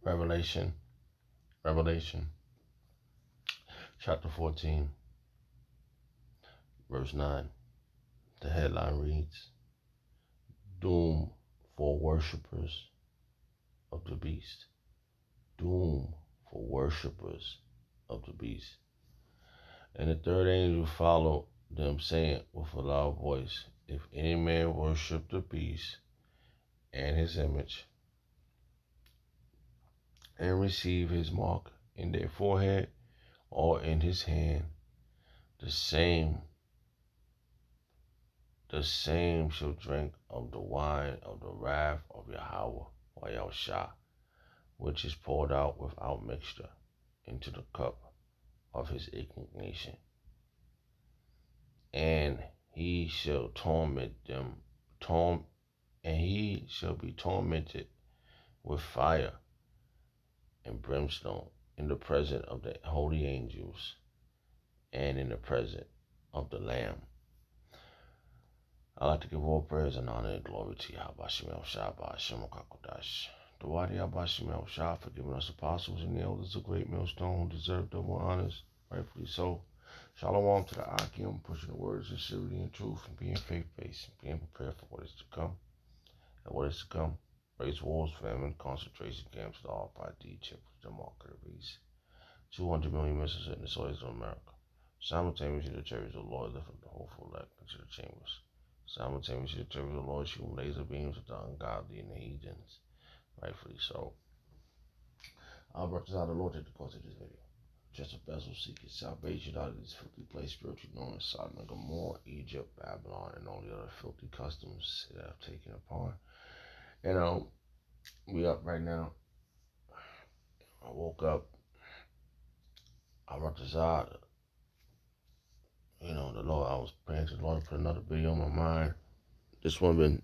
Revelation, Revelation, chapter 14, verse 9. The headline reads, Doom for worshippers of the beast. Doom for worshippers of the beast. And the third angel followed them, saying with a loud voice, If any man worship the beast and his image, and receive his mark in their forehead or in his hand, the same shall drink of the wine of the wrath of Yahweh or Yahushua, which is poured out without mixture into the cup of his indignation. And he shall he shall be tormented with fire and brimstone in the presence of the holy angels and in the presence of the Lamb. I like to give all praise and honor and glory to Yahweh Shemel Shabbat Shem Kakodash. The Wadi Yahweh Shemel Shah for giving us apostles and the elders a great millstone who deserve double honors, rightfully so. Shalom to the Akim, pushing the words of sincerity and truth and being faith-based, and being prepared for what is to come. And what is to come, race wars, famine, concentration camps, the RFID chip, the market of beast. 200 million missiles in the soils of America. Simultaneously, the chariots of the Lord lift up the hopeful elect into the chambers. Simultaneously, the chariots of the Lord shoot laser beams at the ungodly and the heathens. Rightfully so. I'll represent the Lord take the course of this video. Just a vessel seeking salvation out of this filthy place, spiritually known as Sodom and Gomorrah, Egypt, Babylon, and all the other filthy customs that I've taken upon. And we up right now. I woke up. I represent, the Lord. I was praying to the Lord to put another video on my mind. This one been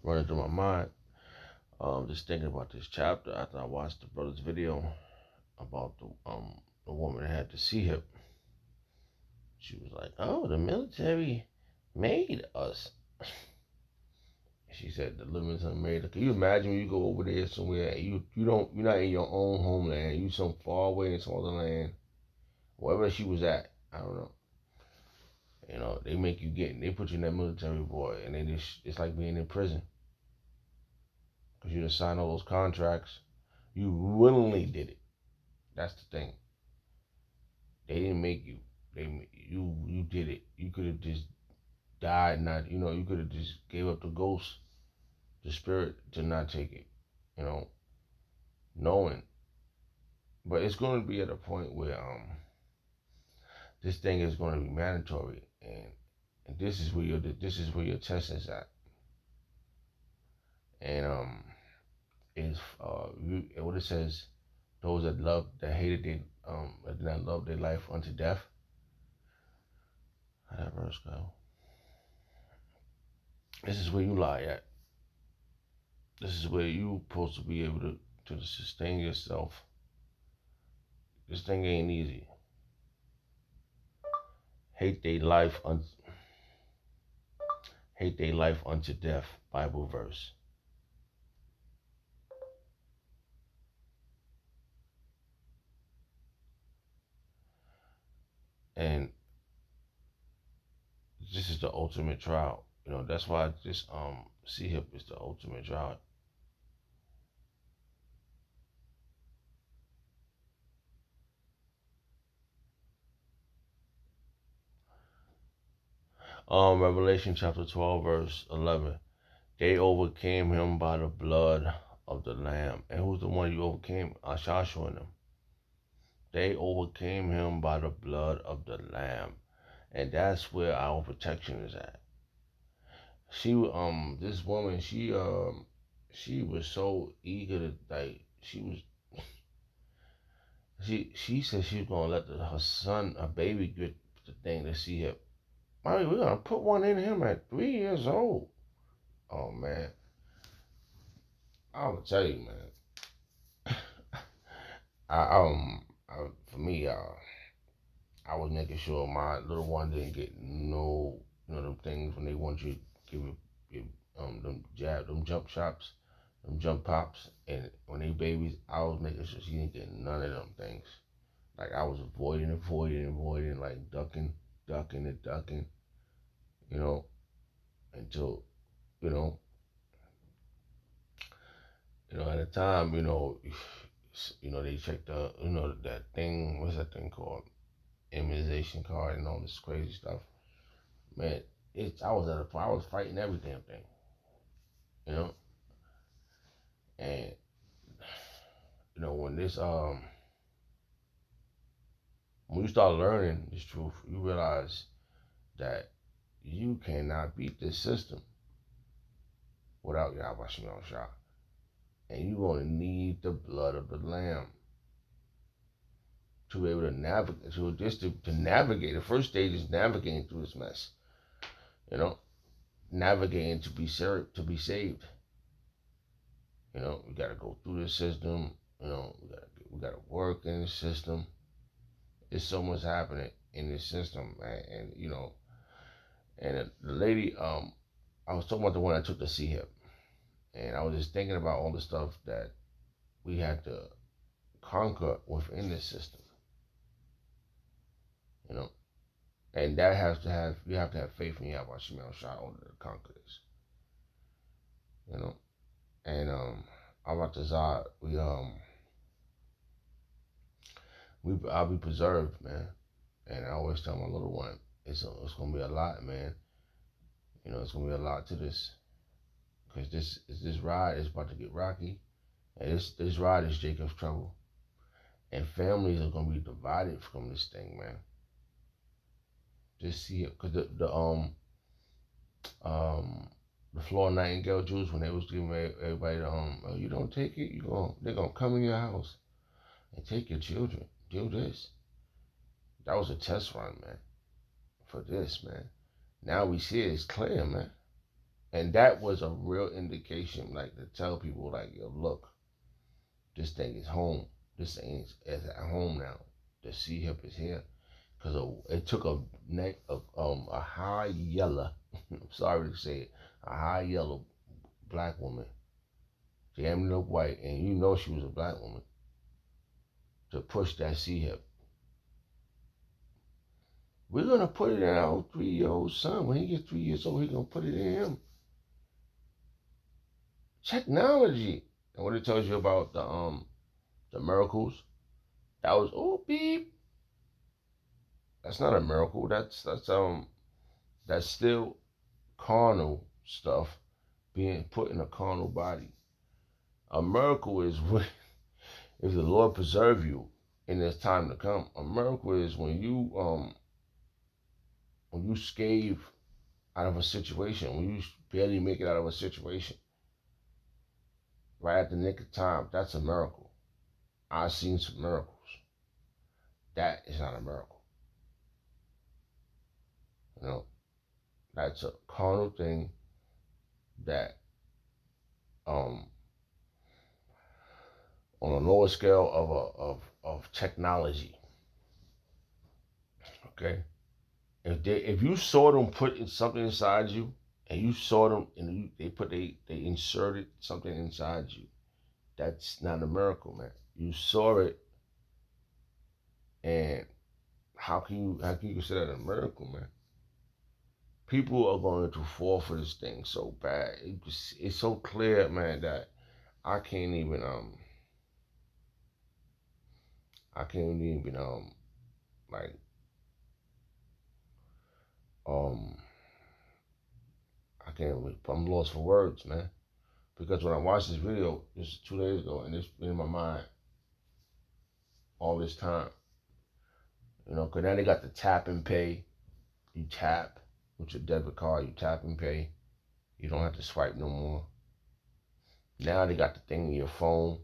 running through my mind. Just thinking about this chapter after I watched the brother's video about the woman that had the C-hip. She was like, "Oh, the military made us." She said the limits are made. Can you imagine when you go over there somewhere and you're not in your own homeland, you some far away in some other land, wherever she was at, I don't know. They make you they put you in that military, boy, and it's like being in prison. Because you just signed all those contracts. You willingly did it. That's the thing. They didn't make you. You did it. You could have just died, you could have just gave up the ghost, the spirit, to not take it, knowing. But it's going to be at a point where this thing is going to be mandatory, and this is where your test is at. And is what it says, those that hated that did not love their life unto death. How that verse go? This is where you lie at. This is where you supposed to be able to sustain yourself. This thing ain't easy. Hate their life unto death. Bible verse. And this is the ultimate trial. That's why this C-hip is the ultimate trial. Revelation chapter 12, verse 11. They overcame him by the blood of the Lamb. And who's the one you overcame? Joshua and them. They overcame him by the blood of the Lamb. And that's where our protection is at. This woman, she was so eager to, she said she was going to let her baby get the thing to see him. We're going to put one in him at 3 years old. Oh, man. I'm going to tell you, man. For me, I was making sure my little one didn't get them things when they want you to give them jump shots, them jump pops, and when they babies, I was making sure she didn't get none of them things. Like I was avoiding, like ducking, you know, until you know, at the time, they checked the, that thing. What's that thing called? Immunization card and all this crazy stuff. Man, I was at a point. I was fighting every damn thing, you know. And when when you start learning this truth, you realize that you cannot beat this system without Yahweh Shem Shah. And you're going to need the blood of the Lamb to be able to navigate. To navigate. The first stage is navigating through this mess. Navigating to be saved. We got to go through the system. We got to work in the system. There's so much happening in this system, man. And the lady, I was talking about the one that took the C-hip. And I was just thinking about all the stuff that we had to conquer within this system. And that you have to have faith in Yahweh Shemel Shah in order to conquer this. And Aratazar, I'll be preserved, man. And I always tell my little one, it's gonna be a lot, man. It's gonna be a lot to this. Because this ride is about to get rocky. And this ride is Jacob's trouble. And families are gonna be divided from this thing, man. Just see it, because the Florida Nightingale Jews, when they was giving everybody the you don't take it, they're gonna come in your house and take your children. Do this. That was a test run, man. For this, man. Now we see it's clear, man. And that was a real indication, like, to tell people, like, yo, look, this thing is home. This thing is at home now. The C-hip is here. Because it took a high yellow, I'm sorry to say it, a high yellow black woman, jamming up white, and she was a black woman, to push that C-hip. We're going to put it in our 3-year-old son. When he gets 3 years old, we're going to put it in him. Technology. And what it tells you about the miracles, that was, beep. That's not a miracle. That's still carnal stuff being put in a carnal body. A miracle is if the Lord preserve you in this time to come. A miracle is when you scathe out of a situation, when you barely make it out of a situation, right at the nick of time. That's a miracle. I've seen some miracles. That is not a miracle. That's a carnal thing that on a lower scale of technology. Okay, if you saw them put something inside you, and you saw them and they inserted something inside you, that's not a miracle, man. You saw it, and how can you consider that a miracle, man? People are going to fall for this thing so bad. It's so clear, man, that I can't even I can't I'm lost for words, man. Because when I watched this video just 2 days ago, and it's been in my mind all this time, because now they got the tap and pay. You tap with your debit card, you tap and pay. You don't have to swipe no more. Now they got the thing in your phone.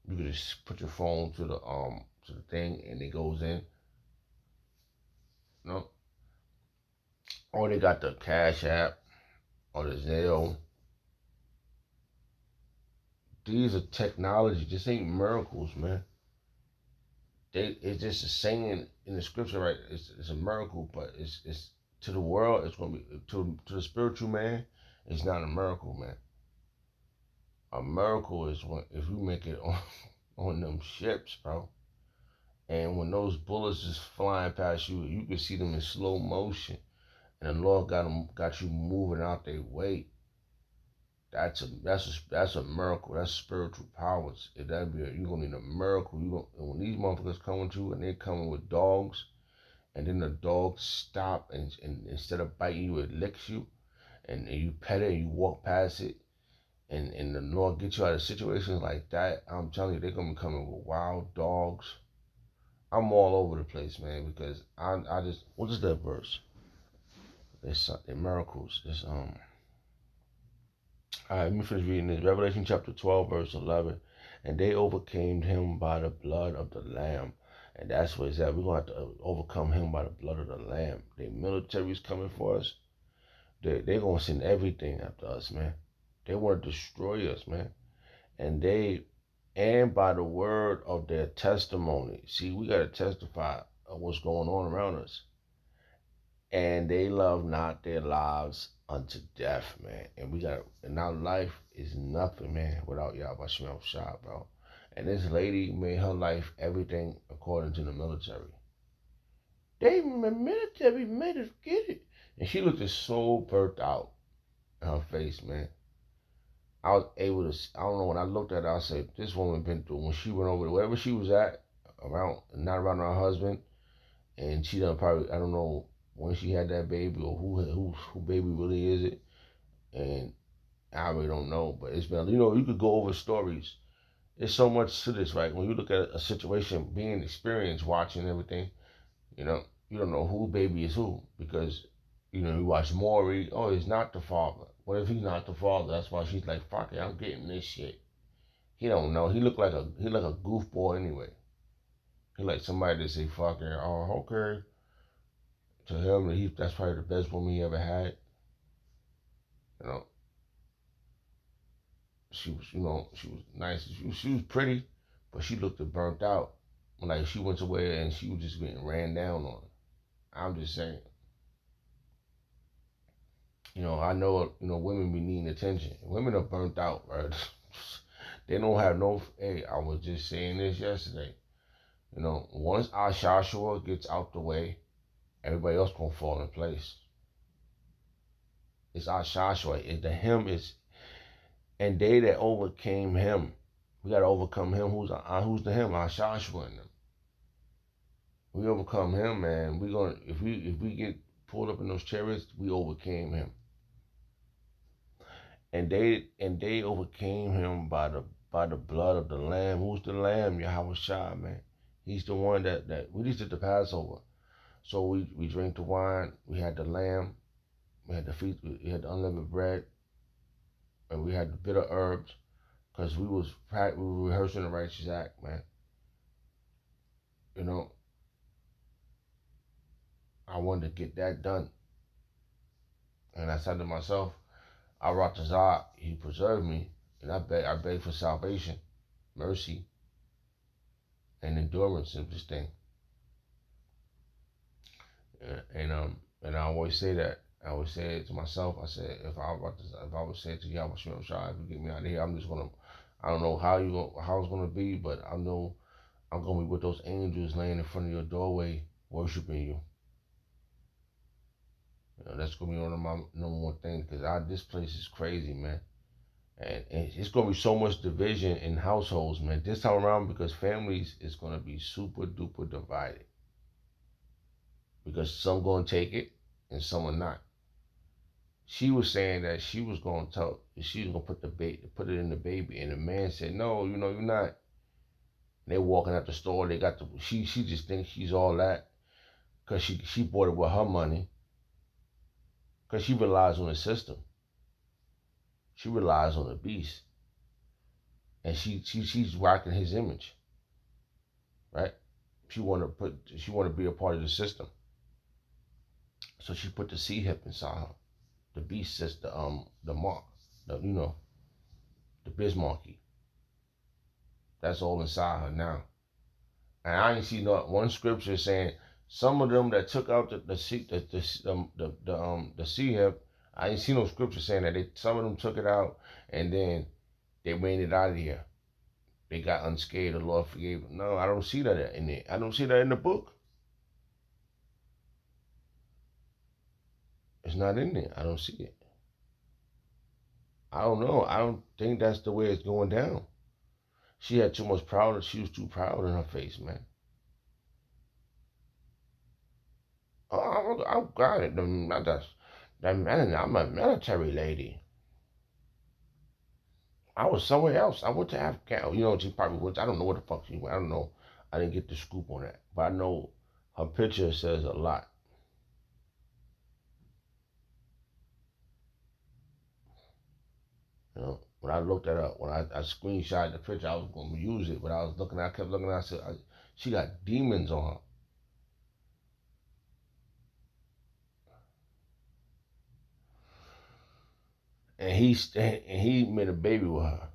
You can just put your phone to the thing, and it goes in. Or they got the Cash App or the Zelle. These are technology. This ain't miracles, man. It's just a saying in the scripture, right? It's a miracle, but it's to the world. It's gonna be to the spiritual man. It's not a miracle, man. A miracle is when if you make it on them ships, bro. And when those bullets is flying past you, you can see them in slow motion, and the Lord got you moving out their way. That's a miracle. That's spiritual powers. If that be you gonna need a miracle. When these motherfuckers coming to you and they coming with dogs, and then the dogs stop and instead of biting you, it licks you, and you pet it and you walk past it, and the Lord gets you out of situations like that. I'm telling you, they're gonna be coming with wild dogs. I'm all over the place, man, because I just what is that verse? There's miracles. All right, let me finish reading this. Revelation chapter 12, verse 11. And they overcame him by the blood of the Lamb. And that's what it's at. We're going to have to overcome him by the blood of the Lamb. The military's coming for us. They're going to send everything after us, man. They want to destroy us, man. And by the word of their testimony. See, we got to testify of what's going on around us. And they love not their lives unto death, man. And our life is nothing, man, without Yahweh Shem Shah, bro. And this lady made her life everything according to the military. The military made us get it. And she looked so burnt out in her face, man. I was able to, I don't know, when I looked at her, I said, this woman been through, when she went over to wherever she was at, not around her husband, and she done probably, I don't know, when she had that baby or who baby really is it, and I really don't know. But it's been, you could go over stories. There's so much to this, right? When you look at a situation, being experienced, watching everything, you don't know who baby is who because you watch Maury. Oh, he's not the father. What if he's not the father? That's why she's like, fuck it, I'm getting this shit. He don't know. He look like a goofball anyway. He like somebody to say fuck it. Oh, okay. To him, that's probably the best woman he ever had. You know, she was nice. She was pretty, but she looked burnt out. Like she went away and she was just getting ran down on. I'm just saying. I know, women be needing attention. Women are burnt out, right? They don't have no, hey, I was just saying this yesterday. Once our Joshua gets out the way, everybody else gonna fall in place. It's our Joshua. Him is, and they that overcame him. We gotta overcome him. Who's the him? Our Joshua in them. We overcome him, man. We gonna if we get pulled up in those chariots, we overcame him. And they overcame him by the blood of the Lamb. Who's the Lamb? Yahweh Shai, man. He's the one that we just did the Passover. So we drank the wine. We had the lamb. We had the feast. We had the unleavened bread, and we had the bitter herbs, because we were rehearsing the righteous act, man. I wanted to get that done, and I said to myself, Aratazah, he preserved me, and I beg for salvation, mercy, and endurance in this thing. And I always say that. I always say it to myself. I said, if I would say it to Yahweh Shem Shai, if you get me out of here, I'm just gonna. I don't know how it's gonna be, but I know I'm gonna be with those angels laying in front of your doorway, worshiping you. That's gonna be one of my number one things, because this place is crazy, man. And it's gonna be so much division in households, man. This time around, because families is gonna be super duper divided. Because some gonna take it and some are not. She was saying that she was gonna put put it in the baby, and the man said, "No, you're not." And they're walking out the store. They got she just thinks she's all that because she bought it with her money. Because she relies on the system. She relies on the beast. And she's rocking his image. Right? She wanna be a part of the system. So she put the C hip inside her. The beast says the mark. The Bismarcky. That's all inside her now. And I ain't see one scripture saying some of them that took out the C hip. I ain't see no scripture saying that some of them took it out and then they ran it out of here. They got unscathed. The Lord forgave them. No, I don't see that in it. I don't see that in the book. It's not in there. I don't see it. I don't know. I don't think that's the way it's going down. She had too much pride. She was too proud in her face, man. Oh, I got it. I'm a military lady. I was somewhere else. I went to Afghanistan. You know, she probably went. I don't know where the fuck she went. I don't know. I didn't get the scoop on that. But I know her picture says a lot. You know, when I looked that up, when I screenshot the picture, I was going to use it. But I was looking, I kept looking, I said, she got demons on her. And he made a baby with her.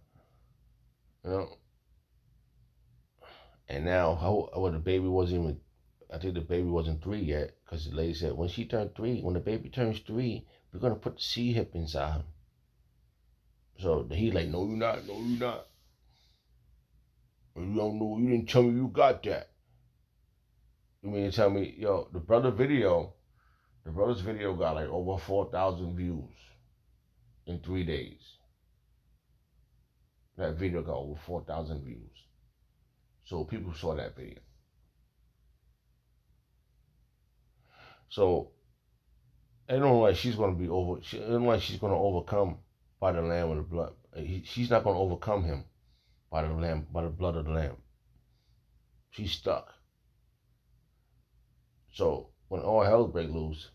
You know? And now, the baby wasn't even, I think the baby wasn't 3 yet, because the lady said, when the baby turns 3, we're going to put the C-hip inside him. So he's like, no, you're not. No, you're not. You don't know. You didn't tell me you got that. You mean to tell me, yo, the brother's video got like over 4,000 views in 3 days. That video got over 4,000 views. So people saw that video. So it don't like she's going to be over. It don't like she's going to overcome by the Lamb of the blood. She's not going to overcome him by the blood of the Lamb. She's stuck. So when all hell break loose,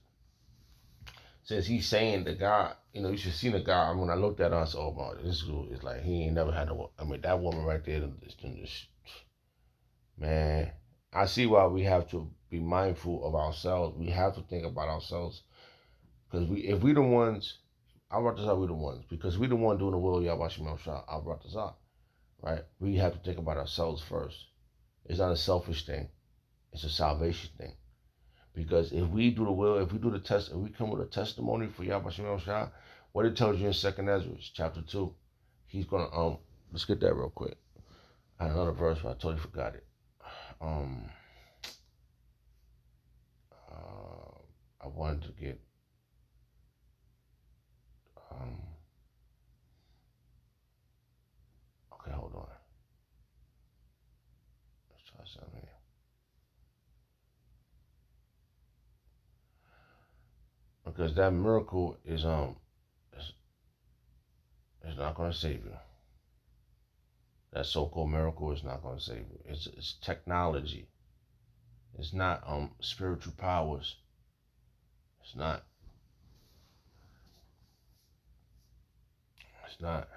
since he's saying to God, you know, you should see the guy. I mean, when I looked at us, oh my, this dude is like he ain't never had a. I mean, that woman right there, man. I see why we have to be mindful of ourselves. We have to think about ourselves because if we the ones, I brought this up. We the ones because we the one doing the will of Yahweh Shemel Shah. I brought this up, right? We have to think about ourselves first. It's not a selfish thing. It's a salvation thing. Because if we do the will, if we do the test, if we come with a testimony for Yahweh Shemel Shah, what it tells you in 2nd Ezra, chapter 2, he's gonna let's get that real quick. I had another verse, but I totally forgot it. I wanted to get okay, hold on. Let's try something here. Because that miracle is not gonna save you. That so-called miracle is not gonna save you. It's technology. It's not spiritual powers. It's not. It's not.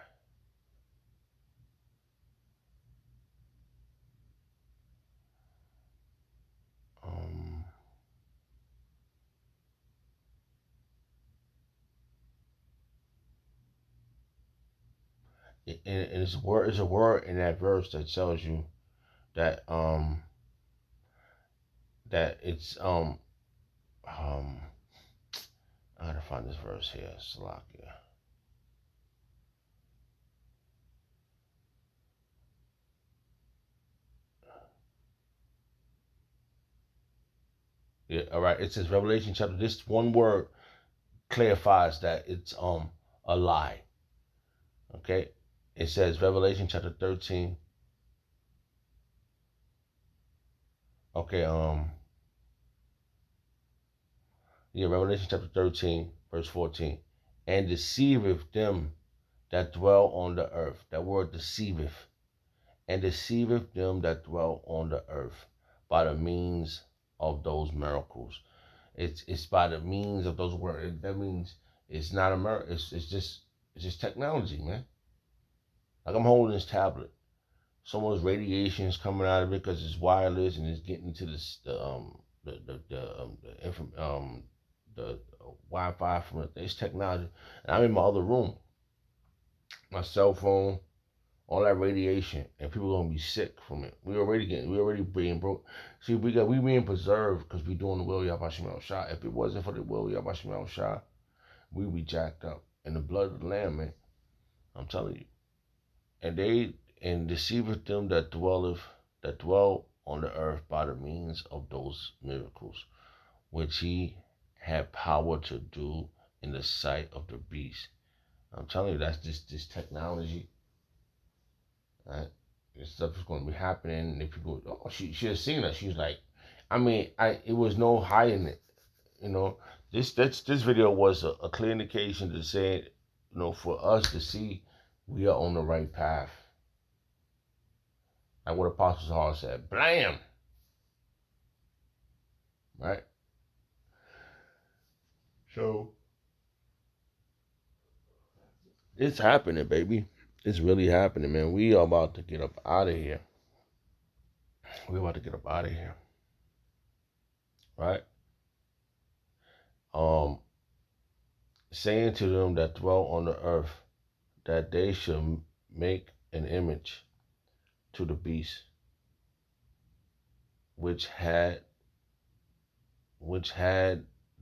And it's a word in that verse that tells you that it's I gotta find this verse here, Salakia. Yeah, all right. It says Revelation chapter. This one word clarifies that it's a lie. Okay, it says Revelation chapter 13. Okay, Revelation chapter 13, verse 14, and deceiveth them that dwell on the earth. That word deceiveth, and deceiveth them that dwell on the earth by the means of those miracles. It's by the means of those words. That means it's not a miracle. It's just technology, man. Like I'm holding this tablet. Someone's radiation is coming out of it because it's wireless and it's getting to the Wi-Fi from it. It's technology, and I'm in my other room. My cell phone, all that radiation, and people are gonna be sick from it. We already being broke. See, we being preserved because we doing the will of Yahweh Shemel Shah. If it wasn't for the will of Yahweh Shemel Shah, we'd be jacked up. And the blood of the Lamb, man. I'm telling you. and deceiveth them that dwell on the earth by the means of those miracles which he had power to do in the sight of the beast. I'm telling you, that's this technology, right? This stuff is going to be happening. And if people, oh, she has seen it. She's like, I mean, it was no hiding it. You know, this video was a clear indication to say, for us to see we are on the right path. Like what Apostle Paul said, blam, right? So it's happening, baby. It's really happening, man. We are about to get up out of here. We're about to get up out of here, right? Um, Saying to them that dwell on the earth that they should make an image to the beast which had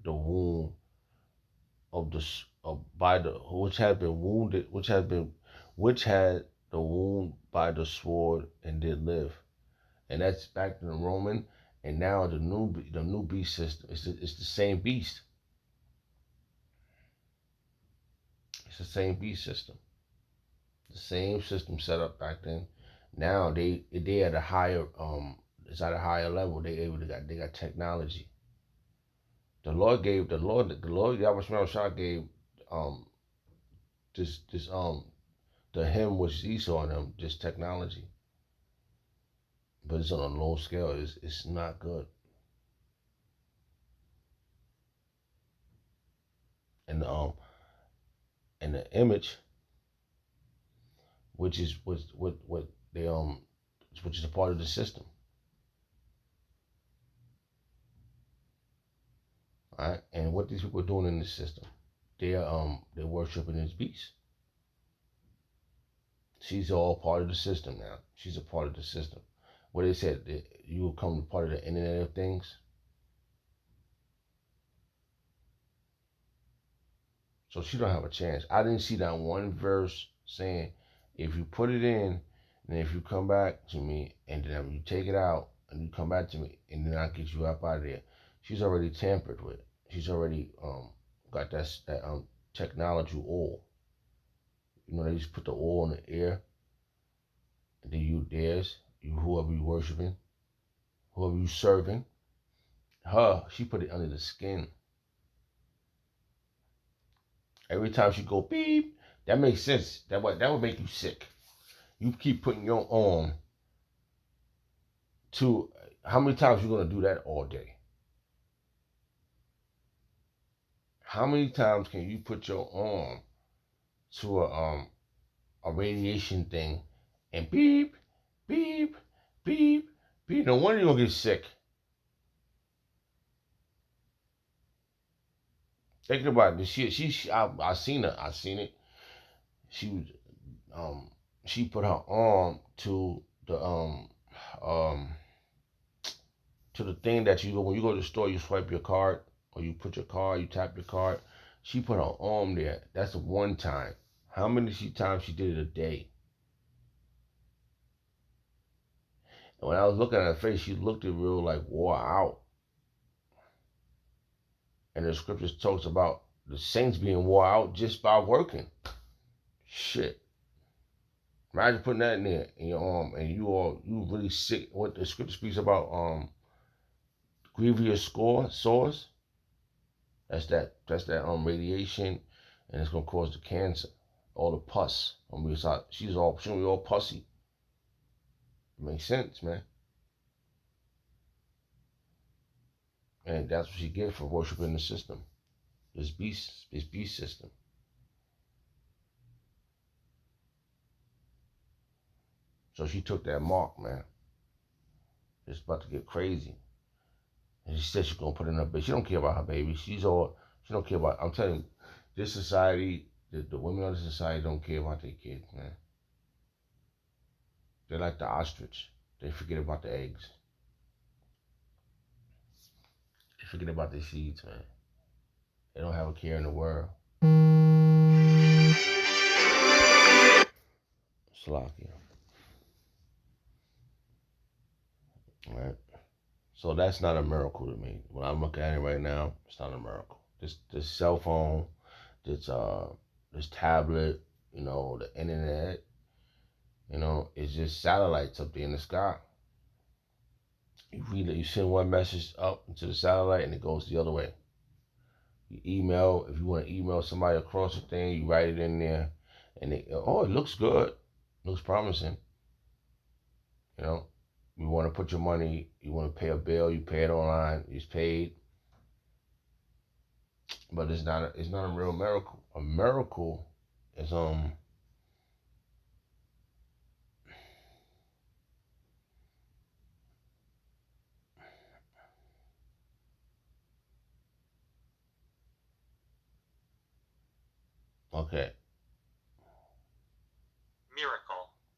the wound of the by the which had been wounded which had the wound by the sword and did live. And that's back in the Roman. And now the new beast system, it's the same beast. It's the same beast system. The same system set up back then. Now they at a higher it's at a higher level. They got technology. The Lord Yahweh Shah gave um this the him which Esau and them just technology. But it's on a low scale. It's not good. And and the image, which is what they which is a part of the system. All right, and what these people are doing in this system, they're worshiping this beast. She's all part of the system now. She's a part of the system. What they said, you will come part of the Internet of Things. So she don't have a chance. I didn't see that one verse saying, if you put it in, and if you come back to me, and then you take it out, and you come back to me, and then I'll get you up out of there. She's already tampered with. She's already got that technology oil. They just put the oil in the air, and then whoever you worshiping, whoever you serving, she put it under the skin. Every time she go beep, that makes sense. That would make you sick. You keep putting your arm to, how many times you gonna do that all day? How many times can you put your arm to a radiation thing and beep, beep, beep, beep? No wonder you're gonna get sick. Thinking about this shit, I seen her. I seen it. She was she put her arm to the to the thing that when you go to the store, you swipe your card, or you put your card, you tap your card. She put her arm there. That's one time. How many times she did it a day? And when I was looking at her face, she looked it real like wore out. And the scriptures talks about the saints being wore out just by working. Shit. Imagine putting that in there in your arm, and you really sick. What the scripture speaks about, grievous sores. That's that radiation, and it's gonna cause the cancer, all the pus. She's gonna be all pussy. It makes sense, man. And that's what she get for worshiping the system, this beast system. So she took that mark, man. It's about to get crazy. And she said she's gonna put in her baby. She don't care about her baby. She don't care about. I'm telling you, this society, the women of the society don't care about their kids, man. They're like the ostrich. They forget about the eggs. They forget about their seeds, man. They don't have a care in the world. Salakia. Right. So that's not a miracle to me. When I'm looking at it right now, it's not a miracle. This cell phone, this tablet, the internet, it's just satellites up there in the sky. You send one message up into the satellite and it goes the other way. You email, if you want to email somebody across the thing, you write it in there, and it looks good, looks promising. You want to put your money, you want to pay a bill, you pay it online, it's paid, but it's not a real miracle. A miracle is okay.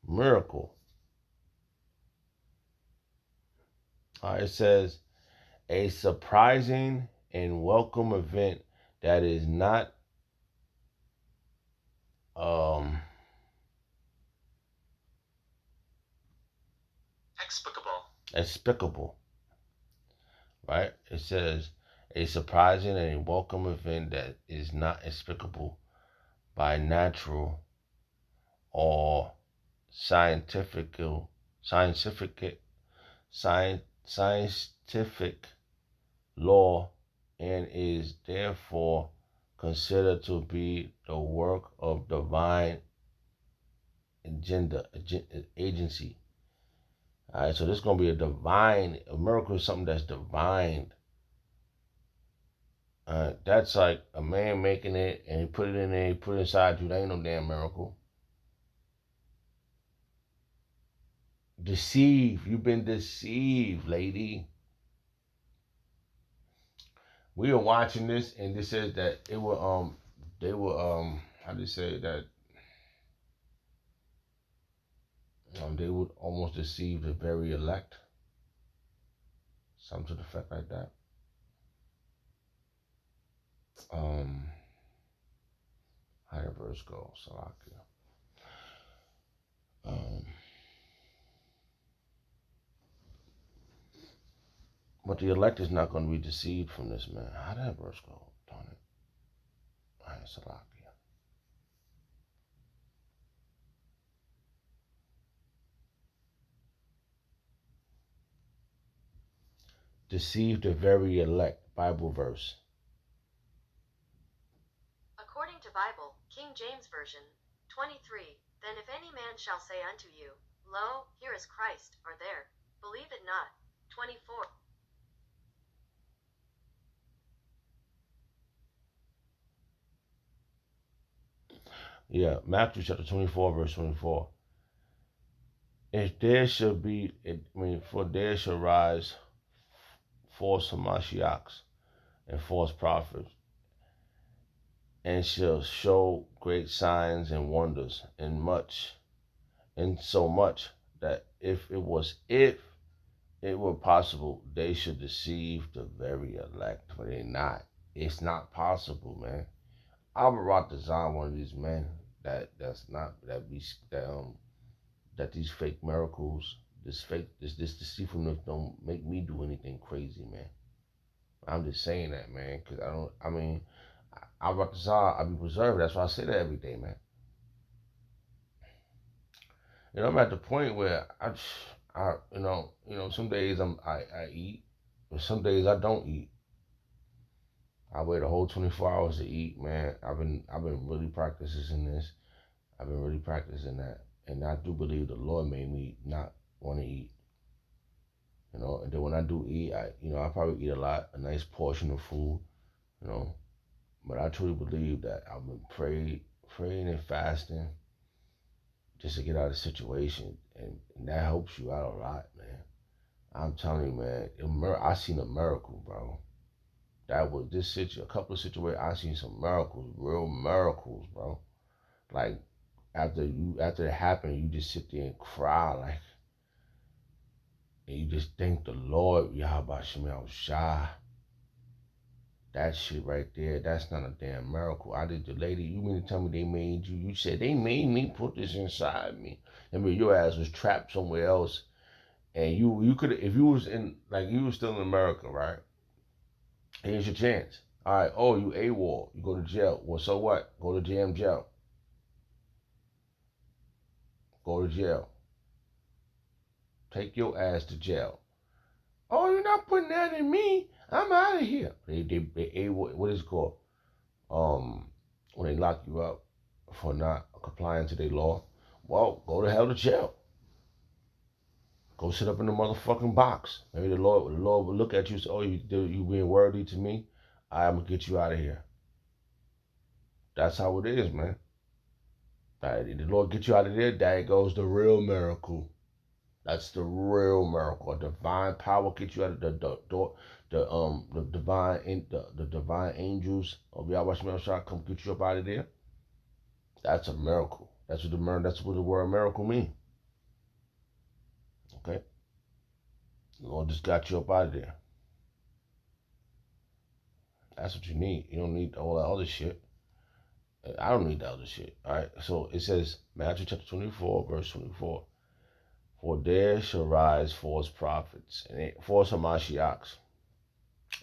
Miracle. It says a surprising and welcome event that is not um explicable. Right? It says a surprising and welcome event that is not explicable by natural or scientific scientific scientific law and is therefore considered to be the work of divine agency. All right, so this is gonna be a miracle is something that's divine. That's like a man making it and he put it in there, he put it inside you. That ain't no damn miracle. Deceived. You've been deceived, lady. We were watching this, and this says that they were how do you say that they would almost deceive the very elect, something to the effect like that. How did verse go, Salakia? But the elect is not going to be deceived from this, man. How did that verse go? Darn it. All right, Salakia. Deceive the very elect, Bible verse. According to Bible, King James Version, 23, then if any man shall say unto you, Lo, here is Christ, or there, believe it not. 24. Yeah, Matthew chapter 24, verse 24. If there should be, for there shall rise false Hamashiachs and false prophets, and shall show great signs and wonders, and so much that if it were possible, they should deceive the very elect, but they're not. It's not possible, man. Albert Rock designed one of these men that's not that we that these fake miracles, this deceitfulness don't make me do anything crazy, man. I'm just saying that, man, because I rock the Zah, I be preserved. That's why I say that every day, man. I'm at the point where some days I eat, but some days I don't eat. I wait a whole 24 hours to eat, man. I've been really practicing this. I've been really practicing that, and I do believe the Lord made me not want to eat. And then when I do eat, I probably eat a nice portion of food, you know. But I truly believe that I've been praying and fasting just to get out of the situation, and that helps you out a lot, man. I'm telling you, man, I seen a miracle, bro. That was a couple of situations. I seen some miracles, real miracles, bro. Like after it happened, you just sit there and cry, like, and you just thank the Lord, Yahweh Shem Shah. That shit right there, that's not a damn miracle. I did the lady, you mean to tell me they made you? You said they made me put this inside me. I mean, your ass was trapped somewhere else. And you could, if you was in, like, you was still in America, right? Here's your chance. All right, oh, you AWOL, you go to jail. Well, so what? Go to jam jail. Go to jail. Take your ass to jail. Oh, you're not putting that in me. I'm out of here. They what is it called? When they lock you up for not complying to their law, well, go to hell to jail. Go sit up in the motherfucking box. Maybe the Lord will look at you and say, oh, you being worthy to me? I'm going to get you out of here. That's how it is, man. The Lord get you out of there, there goes the real miracle. That's the real miracle. Divine power get you out of the divine angels of Yahweh Shah come get you up out of there. That's a miracle. That's what the word miracle means. Okay? The Lord just got you up out of there. That's what you need. You don't need all that other shit. I don't need that other shit. Alright? So it says, Matthew chapter 24, verse 24. For there shall rise false prophets and false Hamashiachs.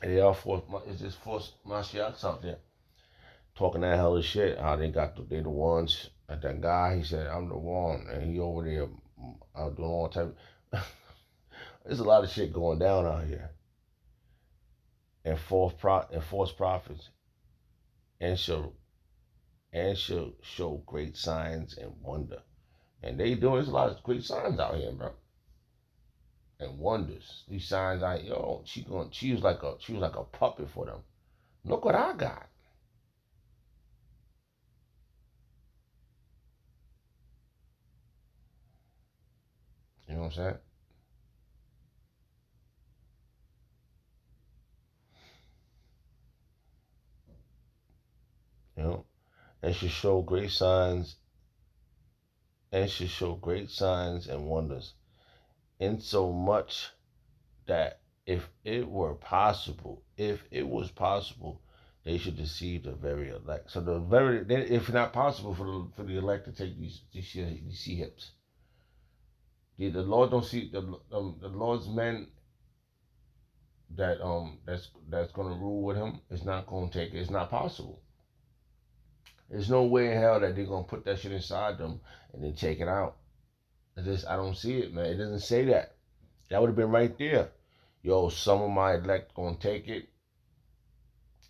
And they are false, it's just false Hamashiachs out there talking that hell of shit. How they the ones, like that guy, he said, I'm the one, and he over there out doing all type of, there's a lot of shit going down out here. And false prophets, and shall show great signs and wonder. And there's a lot of great signs out here, bro. And wonders. These signs she was like a puppet for them. Look what I got. You know what I'm saying? You know? And should show great signs and wonders. In so much that if it was possible, they should deceive the very elect. So if not possible for the elect to take these hips, the Lord don't see the Lord's men that's gonna rule with him is not gonna take it. It's not possible. There's no way in hell that they're gonna put that shit inside them and then take it out. I don't see it, man. It doesn't say that. That would have been right there. Yo, some of my elect gonna take it,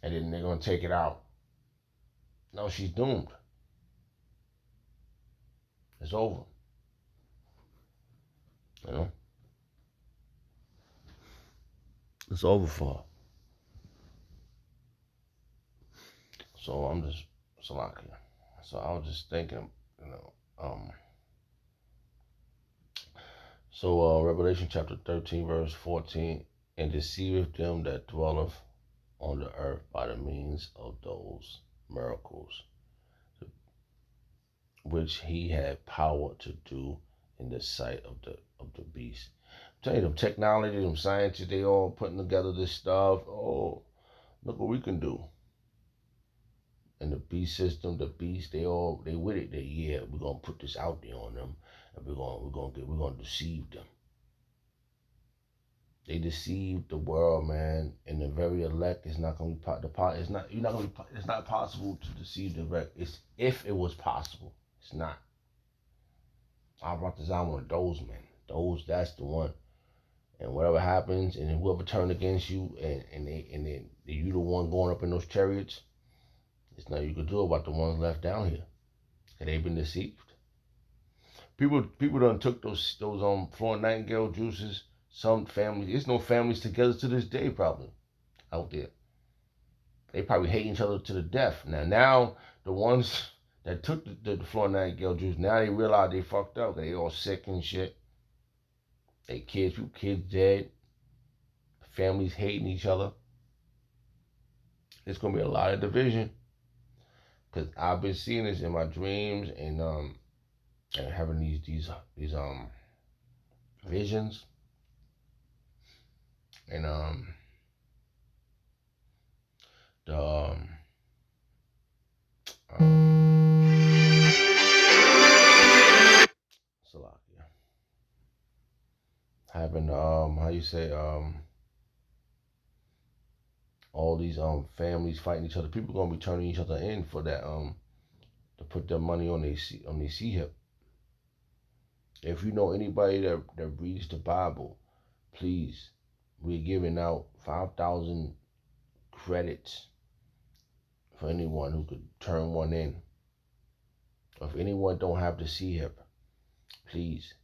and then they're gonna take it out. No, she's doomed. It's over. You know? It's over for her. So I'm just Salakia. So I was just thinking, Revelation chapter 13, verse 14, and deceiveth them that dwelleth on the earth by the means of those miracles which he had power to do in the sight of the beast. I'm telling you, them technology, them scientists, they all putting together this stuff. Oh, look what we can do. And the beast system, they with it. We're gonna put this out there on them, and we're gonna deceive them. They deceived the world, man, and the very elect is not gonna be it's not possible to deceive the elect. It's if it was possible. It's not. I brought this out one of those, man. That's the one. And whatever happens, and whoever turned against you, and you the one going up in those chariots, there's nothing you can do about the ones left down here. And they've been deceived. People done took those Florence Nightingale juices. Some families, there's no families together to this day probably out there. They probably hate each other to the death. Now the ones that took the Florence Nightingale juice, now they realize they fucked up. They all sick and shit. They kids dead. Families hating each other. There's gonna be a lot of division. Cause I've been seeing this in my dreams and having these visions. And the Salakia. Having how you say all these families fighting each other. People gonna be turning each other in for that to put their money on their C-hip. If you know anybody that reads the Bible, please, we're giving out 5,000 credits for anyone who could turn one in. If anyone don't have the C-hip, please,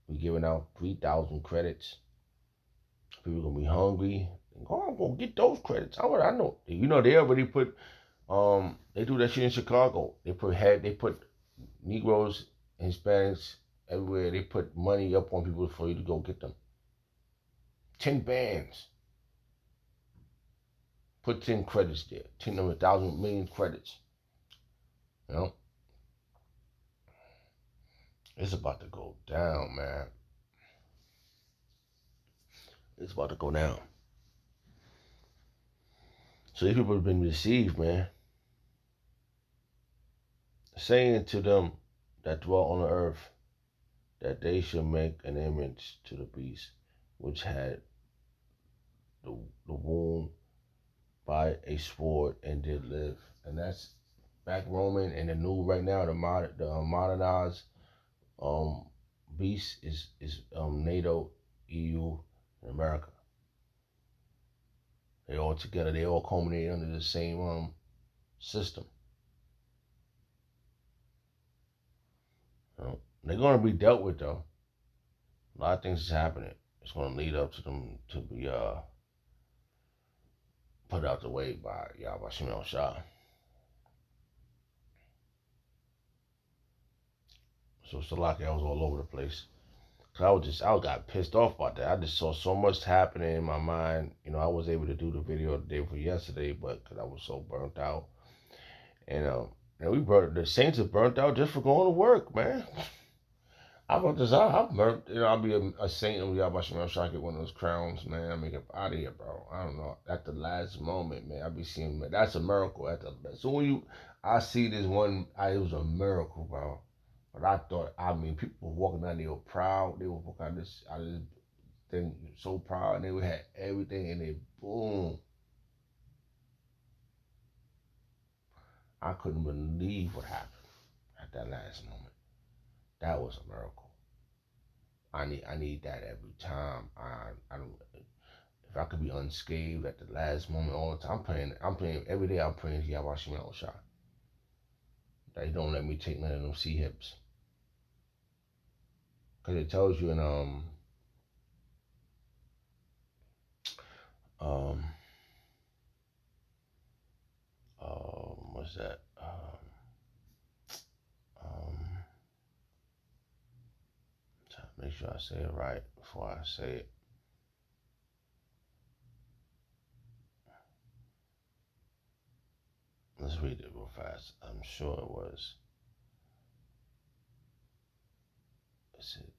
we're giving out 3,000 credits. People gonna be hungry. Oh, I'm gonna get those credits. I know. You know they already put they do that shit in Chicago. They put Negroes, Hispanics everywhere. They put money up on people for you to go get them. 10 bands. Put 10 credits there. 10 of 1,000 million credits. You know? It's about to go down, man. It's about to go down. So these people have been deceived, man. Saying to them that dwell on the earth that they should make an image to the beast which had the wound by a sword and did live. And that's back Roman and the new right now, the modernized beast is NATO, EU, and America. They all together. They all culminate under the same system. You know, they're gonna be dealt with though. A lot of things is happening. It's gonna lead up to them to be put out the way by Yahweh Shem Shah. So Salaki, I was all over the place. Cause I got pissed off about that. I just saw so much happening in my mind. You know, I was able to do the video the day before yesterday, but because I was so burnt out. And the Saints are burnt out just for going to work, man. I'm burnt. You know, I'll be a saint and Yahweh Shem Shah get one of those crowns, man. I make it out of here, bro. I don't know. At the last moment, man, I be seeing, man, that's a miracle. So when I see this one, it was a miracle, bro. But I thought, people were walking down, they were proud. They were walking out of this thing so proud, and they had everything, and they boom. I couldn't believe what happened at that last moment. That was a miracle. I need that every time. I don't. If I could be unscathed at the last moment all the time, I'm praying every day. I'm praying to Yahweh Shem Shah that He don't let me take none of them C-hips. Because it tells you in what's that? Trying to make sure I say it right before I say it. Let's read it real fast. I'm sure it was. Is it?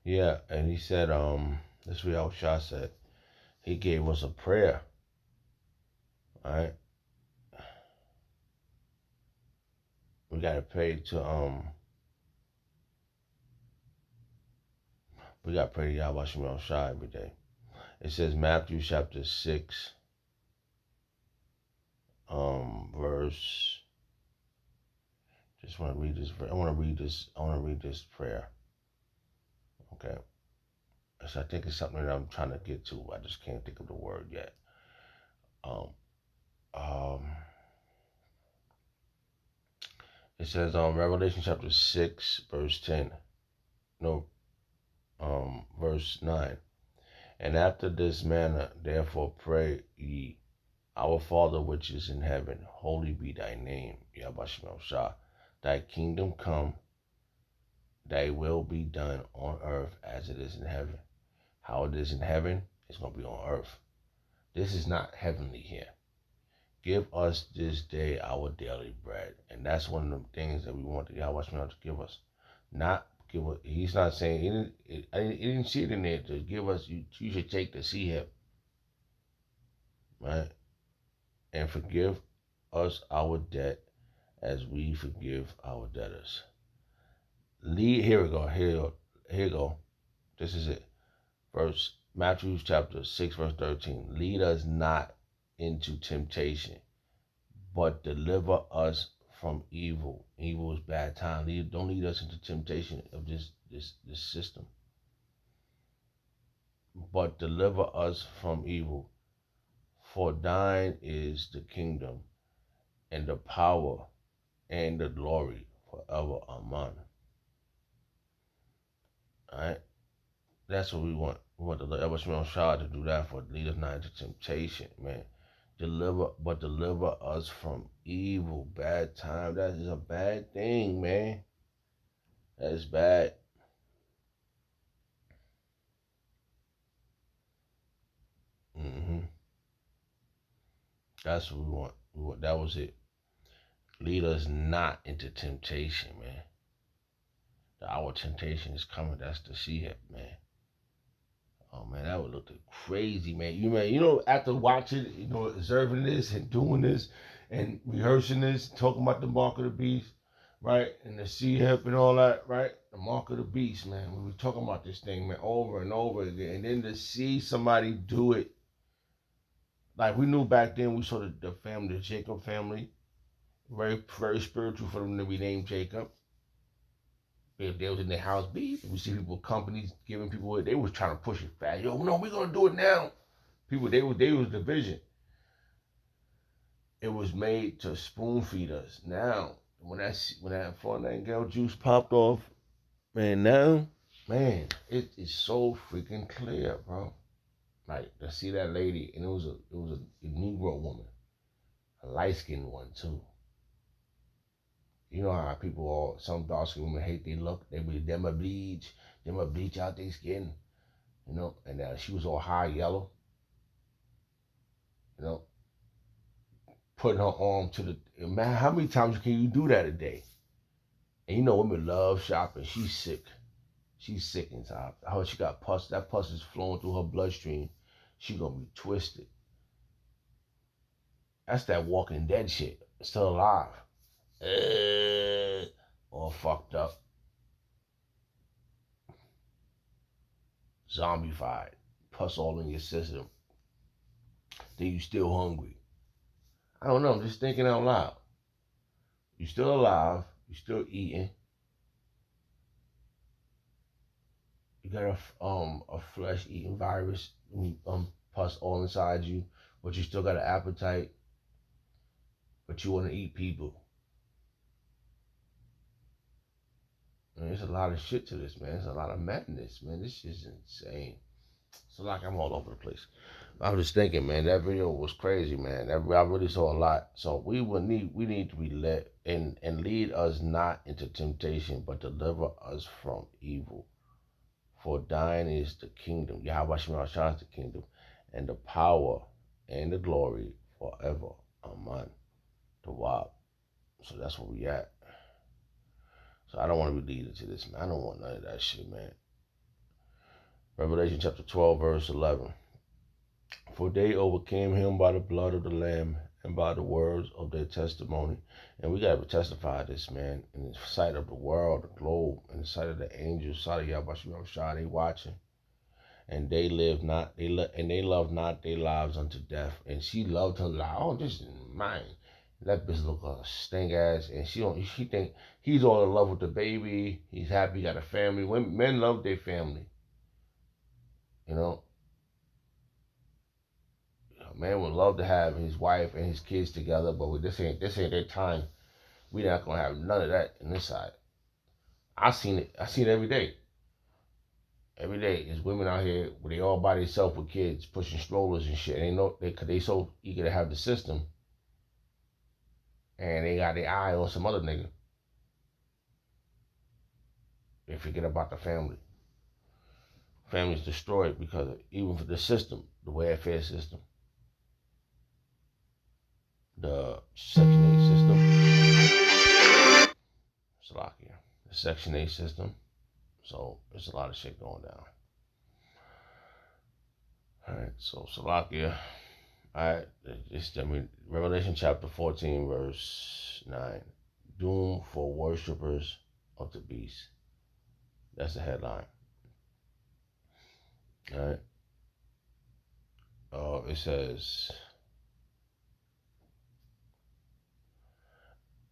Yeah, and he said, this is what Shah said. He gave us a prayer. All right. We gotta pray to we gotta pray to Yahweh Shem Shah every day. It says Matthew chapter 6, verse. Just want to read this. I want to read this prayer. Okay. So I think it's something that I'm trying to get to. I just can't think of the word yet. It says Revelation chapter 6, verse 10. No, verse 9. And after this manner, therefore pray ye, our Father which is in heaven, holy be thy name, Yahweh Shem Shah. Thy kingdom come, thy will be done on earth as it is in heaven. How it is in heaven, it's going to be on earth. This is not heavenly here. Give us this day our daily bread. And that's one of the things that we want the Yahweh to give us. Not give us, he's not saying, he didn't see it in there to give us, you should take the sea hip, right? And forgive us our debt as we forgive our debtors. Here we go. Here you go. This is it. Matthew chapter 6, verse 13. Lead us not into temptation, but deliver us from evil. Evil is bad time. Don't lead us into temptation of this system, but deliver us from evil. For thine is the kingdom and the power and the glory forever. Amen. Alright? That's what we want. We want the Ever Shemel Shah to do that for lead us not into temptation, man. Deliver us from evil, bad time. That is a bad thing, man. That is bad. That's what we want. That was it. Lead us not into temptation, man. Our temptation is coming. That's the Shehep, man. Oh man, that would look crazy, man. You know, after watching, observing this and doing this and rehearsing this, talking about the mark of the beast, right? And the Shehep and all that, right? The mark of the beast, man. We were talking about this thing, man, over and over again. And then to see somebody do it, like we knew back then, we saw the family, the Jacob family, very, very spiritual for them to be named Jacob. If they was in their house beef, we see people, companies giving people, they was trying to push it fast. Yo, no, we're gonna do it now. People, they was division. It was made to spoon feed us. Now, when that 49 girl juice popped off, man, now, man, it is so freaking clear, bro. Like to see that lady, and it was a Negro woman, a light skinned one too. You know how people some dark skinned women hate their look. Them a bleach out their skin, And she was all high yellow, putting her arm to the man. How many times can you do that a day? And women love shopping. She's sick. She's sick inside. She got pus. That pus is flowing through her bloodstream. She gonna be twisted. That's that Walking Dead shit. Still alive. All fucked up. Zombified. Pus all in your system. Then you still hungry. I don't know. I'm just thinking out loud. You still alive. You still eating. You got a flesh eating virus. Pus all inside you, but you still got an appetite. But you want to eat people. Man, there's a lot of shit to this, man. There's a lot of madness, man. This is insane. So like I'm all over the place. I'm just thinking, man, that video was crazy, man. I really saw a lot. So we need to be led and lead us not into temptation, but deliver us from evil. For thine is the kingdom. Yahweh Shemel Shah is the kingdom, and the power and the glory forever. Amen. The Wab. So that's where we at. So I don't want to be leading to this, man. I don't want none of that shit, man. Revelation chapter 12, verse 11. For they overcame him by the blood of the Lamb and by the words of their testimony. And we got to testify this, man, in the sight of the world, the globe, in the sight of the angels, sight of Yahweh Shemel Shah, they watching. And they love not their lives unto death. And she loved her life. Oh, this is mine. That bitch look a stink ass, and she think he's all in love with the baby. He's happy, got a family. Men love their family. A man would love to have his wife and his kids together, but this ain't their time. We not gonna have none of that in this side. I seen it every day. Every day, there's women out here where they all by themselves with kids, pushing strollers and shit. They so eager to have the system. And they got their eye on some other nigga. They forget about the family. Family's destroyed because even for the system, the welfare system. the Section 8 system. Slovakia. The Section 8 system. So there's a lot of shit going down. Alright, so Slovakia. Alright, Revelation chapter 14, verse 9. Doom for worshippers of the beast. That's the headline. Alright. It says,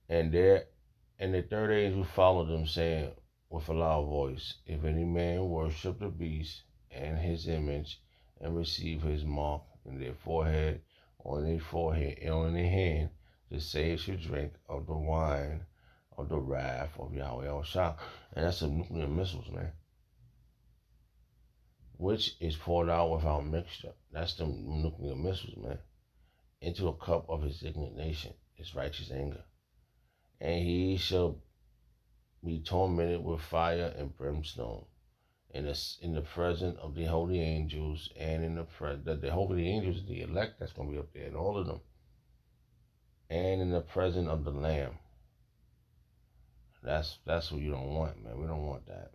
and the third angel followed them, saying with a loud voice, if any man worship the beast and his image, and receive his mark in their forehead, on their forehead, and on their hand, the same should drink of the wine of the wrath of Yahweh El Shah. And that's some nuclear missiles, man. Which is poured out without mixture. That's the nuclear missiles, man. Into a cup of his indignation, his righteous anger. And he shall be tormented with fire and brimstone in the presence of the holy angels, and in the holy angels, the elect that's going to be up there, and all of them. And in the presence of the Lamb. That's what you don't want, man. We don't want that,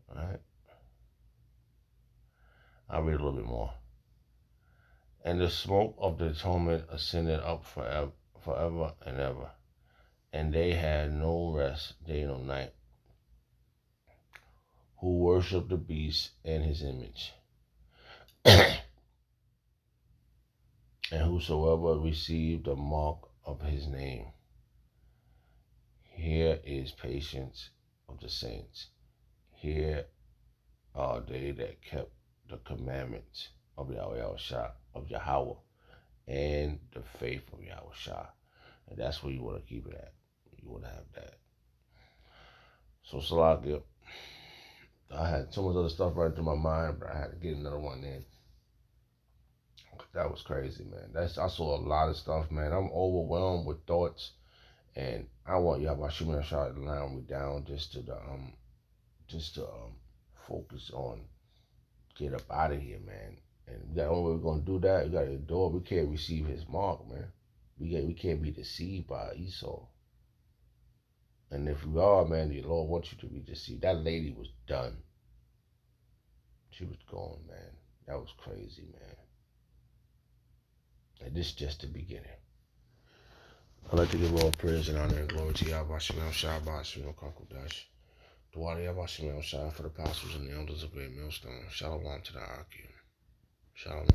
man. Alright. I'll read a little bit more. And the smoke of the atonement ascended up forever and ever. And they had no rest day nor night, who worship the beast and his image. And whosoever received the mark of his name. Here is patience of the saints. Here are they that kept the commandments of Yahweh El Shah, of Yahweh, and the faith of Yahweh Shah. And that's where you want to keep it at. You want to have that. So Salakia, I had so much other stuff running through my mind, but I had to get another one in. That was crazy, man. I saw a lot of stuff, man. I'm overwhelmed with thoughts, and I want Yahweh Shimon Shah to line me down just to focus on get up out of here, man. And the only way we're gonna do that, we gotta endure. We can't receive his mark, man. We can't be deceived by Esau. And if we are, man, the Lord wants you to be deceived. That lady was done. She was gone, man. That was crazy, man. And this is just the beginning. I'd like to give all praise and honor and glory to Yahweh Shemel Shah, Shemel Kakudash. Dwari Yahweh Shemel Shah for the apostles and the elders of Great Millstone. Shalom to the Akim. Shalom.